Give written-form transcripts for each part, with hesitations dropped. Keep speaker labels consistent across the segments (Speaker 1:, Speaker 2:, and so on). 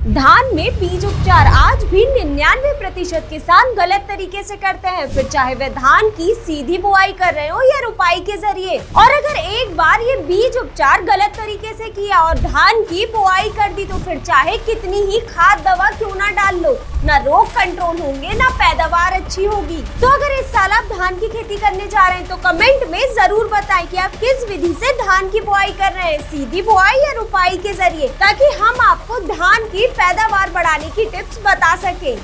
Speaker 1: धान में बीज उपचार आज भी 99% किसान गलत तरीके से करते हैं, फिर चाहे वे धान की सीधी बुआई कर रहे हो या रुपाई के जरिए। और अगर एक बार ये बीज उपचार गलत तरीके से किया और धान की बुआई कर दी तो फिर चाहे कितनी ही खाद दवा क्यों ना डाल लो, ना रोग कंट्रोल होंगे ना पैदावार अच्छी होगी। तो अगर इस साल आप धान की खेती करने जा रहे हैं तो कमेंट में जरूर बताएं कि आप किस विधि से धान की बुआई कर रहे हैं, सीधी बुआई या रुपाई के जरिए, ताकि हम आपको धान की पैदावार बढ़ाने की टिप्स बता सके।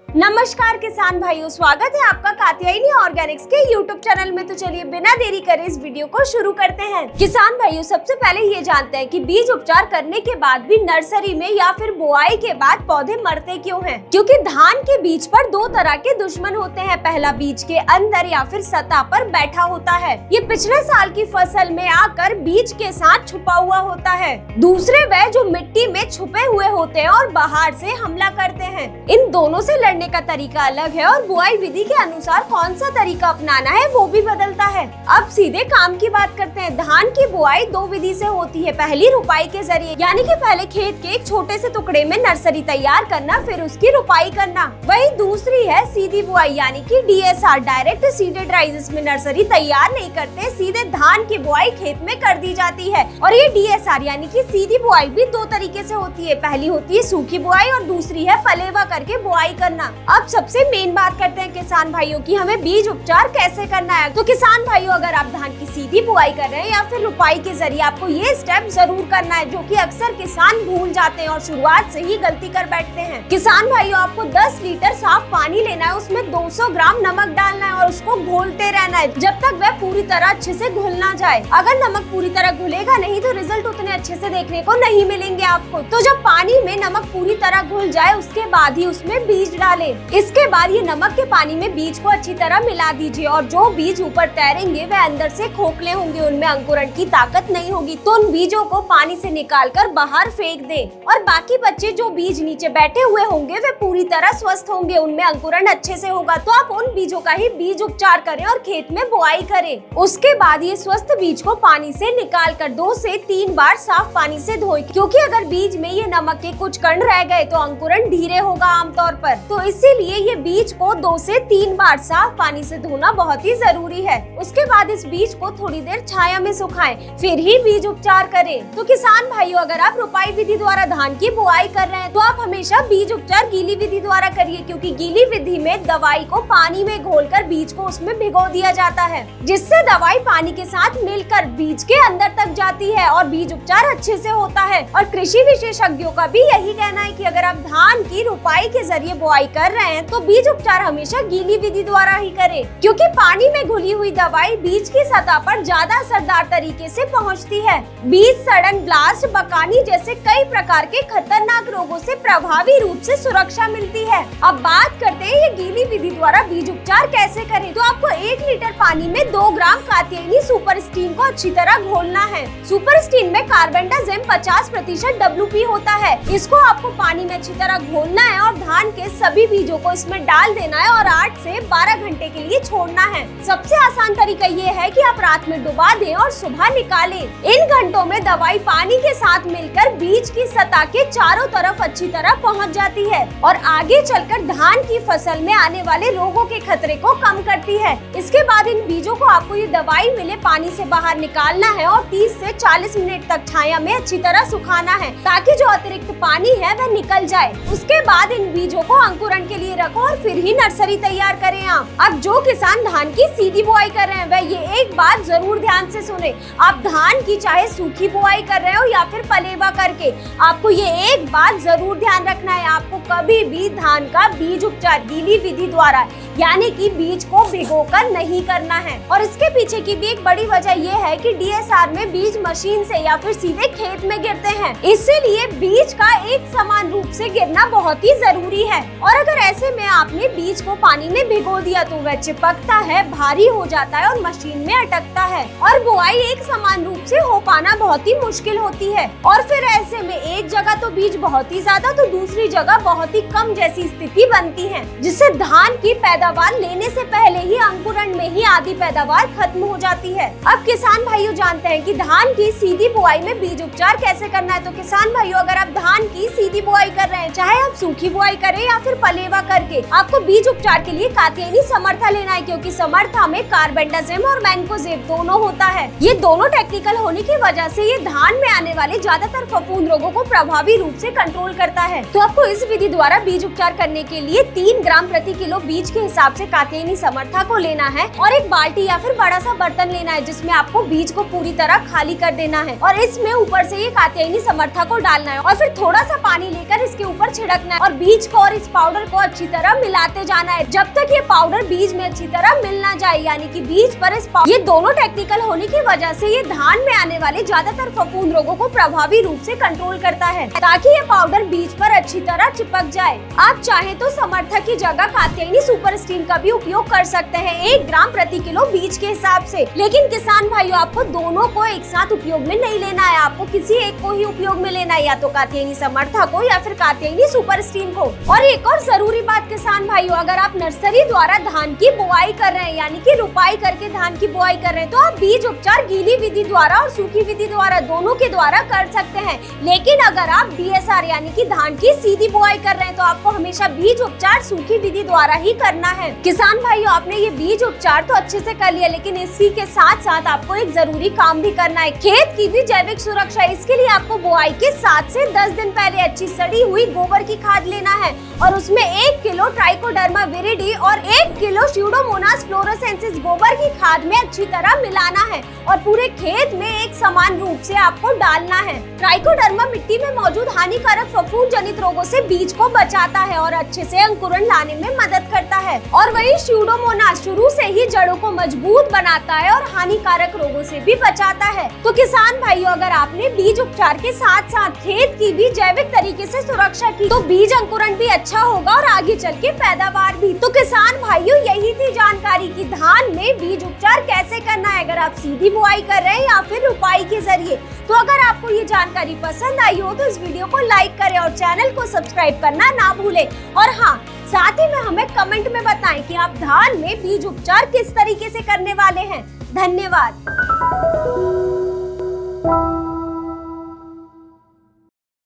Speaker 1: नमस्कार किसान भाइयों, स्वागत है आपका कात्यायनी ऑर्गेनिक्स के यूट्यूब चैनल में। तो चलिए बिना देरी करे इस वीडियो को शुरू करते हैं। किसान भाइयों, सबसे पहले ये जानते हैं कि बीज उपचार करने के बाद भी नर्सरी में या फिर बुआई के बाद पौधे मरते क्यों हैं? क्योंकि धान के बीज पर दो तरह के दुश्मन होते हैं। पहला बीज के अंदर या फिर सतह पर बैठा होता है, ये पिछले साल की फसल में आकर बीज के साथ छुपा हुआ होता है। दूसरे वह जो मिट्टी में छुपे हुए होते हैं और बाहर से हमला करते हैं। इन दोनों से लड़ने का तरीका अलग है और बुआई विधि के अनुसार कौन सा तरीका अपनाना है वो भी बदलता है। अब सीधे काम की बात करते हैं। धान की बुआई दो विधि से होती है। पहली रुपाई के जरिए, यानी कि पहले खेत के एक छोटे से टुकड़े में नर्सरी तैयार करना, फिर उसकी रुपाई करना। वही दूसरी है सीधी बुआई, यानी कि DSR, डायरेक्ट सीडेड राइज। इसमें नर्सरी तैयार नहीं करते, सीधे धान की बुआई खेत में कर दी जाती है। और ये DSR यानी कि सीधी बुआई भी दो तरीके से होती है। पहली होती है सूखी बुआई और दूसरी है फलेवा करके बुआई करना। अब सबसे मेन बात करते हैं किसान भाइयों की हमें बीज उपचार कैसे करना है। तो किसान भाइयों, अगर आप धान की सीधी बुआई कर रहे हैं या फिर रुपाई के जरिए, आपको ये स्टेप जरूर करना है, जो कि अक्सर किसान भूल जाते हैं और शुरुआत से ही गलती कर बैठते हैं। किसान भाइयों, आपको 10 लीटर साफ पानी लेना है, उसमें 200 ग्राम नमक डालना है और उसको घोलते रहना है जब तक वह पूरी तरह अच्छे से घुल ना जाए। अगर नमक पूरी तरह घुलेगा नहीं तो रिजल्ट उतने अच्छे से देखने को नहीं मिलेंगे आपको। तो जब पानी में नमक पूरी तरह घुल जाए उसके बाद ही उसमें बीज डालें। इसके बाद ये नमक के पानी में बीज को अच्छी तरह मिला दीजिए और जो बीज ऊपर तैरेंगे वे अंदर से खोखले होंगे, उनमें अंकुरण की ताकत नहीं होगी। तो उन बीजों को पानी से निकालकर बाहर फेंक दें और बाकी बच्चे जो बीज नीचे बैठे हुए होंगे वे पूरी तरह स्वस्थ होंगे, उनमें अंकुरण अच्छे से होगा। तो आप उन बीजों का ही बीज उपचार करें और खेत में बुआई करें। उसके बाद ये स्वस्थ बीज को पानी से निकाल कर 2 से 3 बार साफ पानी से धोएं, क्योंकि अगर बीज में ये नमक के कुछ कण रह गए तो अंकुरण धीरे होगा आमतौर पर। तो इसीलिए ये बीज को 2 से 3 बार साफ पानी से धोना बहुत ही जरूरी है। उसके बाद इस बीज को थोड़ी देर छाया में सुखाएं, फिर ही बीज उपचार करें। तो किसान भाइयों, अगर आप रुपाई विधि द्वारा धान की बुआई कर रहे हैं तो आप हमेशा बीज उपचार गीली विधि द्वारा करिए, क्योंकि गीली विधि में दवाई को पानी में घोलकर बीज को उसमें भिगो दिया जाता है, जिससे दवाई पानी के साथ मिलकर बीज के अंदर तक जाती है और बीज उपचार अच्छे से होता है। और कृषि विशेषज्ञों का भी यही कहना है कि अगर आप धान की रुपाई के जरिए बुआई कर रहे हैं तो बीज उपचार हमेशा गीली विधि द्वारा ही करें, क्योंकि पानी में घुली हुई दवाई बीज की सतह पर ज्यादा असरदार तरीके से पहुंचती है। बीज सड़न, ब्लास्ट, बकानी जैसे कई प्रकार के खतरनाक रोगों से प्रभावी रूप से सुरक्षा मिलती है। अब बात करते हैं ये गीली विधि द्वारा बीज उपचार कैसे करें। तो आपको 1 लीटर पानी में 2 ग्राम कात्यायनी सुपर स्टीन को अच्छी तरह घोलना है। सुपर स्टीन में कार्बेंडाजिम 50% WP होता है। इसको आपको पानी में अच्छी तरह घोलना है और धान के सभी बीजों को इसमें डाल देना है और 8 से 12 घंटे के लिए छोड़ना है। सबसे आसान तरीका ये है कि आप रात में डुबा दें और सुबह निकालें। इन घंटों में दवाई पानी के साथ मिलकर बीज की सतह के चारों तरफ अच्छी तरह पहुंच जाती है और आगे चलकर धान की फसल में आने वाले रोगों के खतरे को कम करती है। इसके बाद इन बीजों को आपको ये दवाई मिले पानी से बाहर निकालना है और 30 से 40 मिनट तक छाया में अच्छी तरह सुखाना है, ताकि जो अतिरिक्त पानी है वह निकल जाए। उसके बाद इन बीजों को अंकुरण के लिए रखो और फिर ही नर्सरी तैयार करें आप। अब जो किसान धान की सीधी बुआई कर रहे हैं वह ये एक बात जरूर ध्यान से सुने। आप धान की चाहे सूखी बुआई कर रहे हो या फिर फलेवा करके, आपको ये एक बात जरूर ध्यान रखना है, आपको कभी भी धान का बीज उपचार गीली विधि द्वारा यानी कि बीज को भिगोकर नहीं करना है। और इसके पीछे की भी एक बड़ी वजह ये है कि DSR में बीज मशीन से या फिर सीधे खेत में गिरते हैं, इसीलिए बीज का एक समान रूप से गिरना बहुत ही जरूरी है। और अगर ऐसे में आपने बीज को पानी में भिगो दिया तो वह चिपकता है, भारी हो जाता है और मशीन में अटकता है और बुआई एक समान रूप से हो पाना लगाना बहुत ही मुश्किल होती है और फिर ऐसे में एक जगह तो बीज बहुत ही ज्यादा तो दूसरी जगह बहुत ही कम जैसी स्थिति बनती है, जिससे धान की पैदावार लेने से पहले ही अंकुरण में ही आधी पैदावार खत्म हो जाती है। अब किसान भाइयों जानते हैं कि धान की सीधी बुआई में बीज उपचार कैसे करना है। तो किसान भाइयों, अगर आप धान की सीधी बुआई कर रहे हैं, चाहे आप सूखी बुआई करें या फिर पलेवा करके, आपको बीज उपचार के लिए कात्यायनी समर्था लेना है, क्योंकि समर्था में कार्बेंडाजिम और मैंकोजेब दोनों होता है। ये दोनों टेक्निकल होने की वजह से ये धान में आने वाले ज्यादातर फफूंद रोगों को प्रभावी रूप से कंट्रोल करता है। तो आपको इस विधि द्वारा बीज उपचार करने के लिए 3 ग्राम प्रति किलो बीज के हिसाब से कात्यायनी समर्था को लेना है और एक बाल्टी या फिर बड़ा सा बर्तन लेना है, जिसमें आपको बीज को पूरी तरह खाली कर देना है और इसमें ऊपर से ये कात्यायनी समर्था को डालना है और फिर थोड़ा सा पानी लेकर इसके ऊपर छिड़कना है और बीज को और इस पाउडर को अच्छी तरह मिलाते जाना है जब तक ये पाउडर बीज में अच्छी तरह मिल ना जाए, यानी कि बीज पर इस ये दोनों टेक्निकल होने की वजह से ये धान में आने वाले ज्यादातर फफूंद रोगों को प्रभावी रूप से कंट्रोल करता है, ताकि ये पाउडर बीज पर अच्छी तरह चिपक जाए। आप चाहे तो समर्था की जगह कात्यायनी सुपर स्टीम का भी उपयोग कर सकते हैं 1 ग्राम प्रति किलो बीज के हिसाब से। लेकिन किसान भाइयों, आपको दोनों को एक साथ उपयोग में नहीं लेना है, आपको किसी एक को ही उपयोग में लेना है, या तो कात्यायनी समर्था को या फिर कात्यायनी सुपर स्टीम को। और एक और जरूरी बात किसान भाइयों, अगर आप नर्सरी द्वारा धान की बुआई कर रहे हैं, यानी कि रुपाई करके धान की बुआई कर रहे हैं, तो आप बीज उपचार गीली विधि द्वारा और सूखी विधि द्वारा दोनों के द्वारा कर सकते हैं। लेकिन अगर आप DSR यानी कि धान की सीधी बुआई कर रहे हैं, तो आपको हमेशा बीज उपचार सूखी विधि द्वारा ही करना है। किसान भाइयों, आपने ये बीज उपचार तो अच्छे से कर लिया, लेकिन इसी के साथ साथ आपको एक जरूरी काम भी करना है, खेत की भी जैविक सुरक्षा। इसके लिए आपको बुआई के 7 से 10 दिन पहले अच्छी सड़ी हुई गोबर की खाद लेना है और उसमें 1 किलो ट्राइकोडर्मा विरिडी और 1 किलो स्यूडोमोनास फ्लोरोसेंसिस गोबर की खाद में अच्छी तरह मिलाना है और पूरे खेत में एक समान रूप से आपको डालना है। ट्राइकोडर्मा मिट्टी में मौजूद हानिकारक फफूंद जनित रोगों से बीज को बचाता है और अच्छे से अंकुरण लाने में मदद करता है, और वही स्यूडोमोनास शुरू से ही जड़ों को मजबूत बनाता है और हानिकारक रोगों से भी बचाता है। तो किसान भाइयों, अगर आपने बीज उपचार के साथ साथ खेत की भी जैविक तरीके से सुरक्षा की, तो बीज अंकुरण भी अच्छा होगा और आगे चल के पैदावार भी। तो किसान भाइयों, यही थी जानकारी कि धान में बीज उपचार कैसे करना है, अगर आप सीधी बुआई कर रहे हैं या फिर रुपाई के जरिए। तो अगर आपको ये जानकारी पसंद आई हो तो इस वीडियो को लाइक करें और चैनल को सब्सक्राइब करना ना भूलें। और हाँ, साथ ही में हमें कमेंट में बताएं कि आप धान में बीज उपचार किस तरीके से करने वाले हैं। धन्यवाद।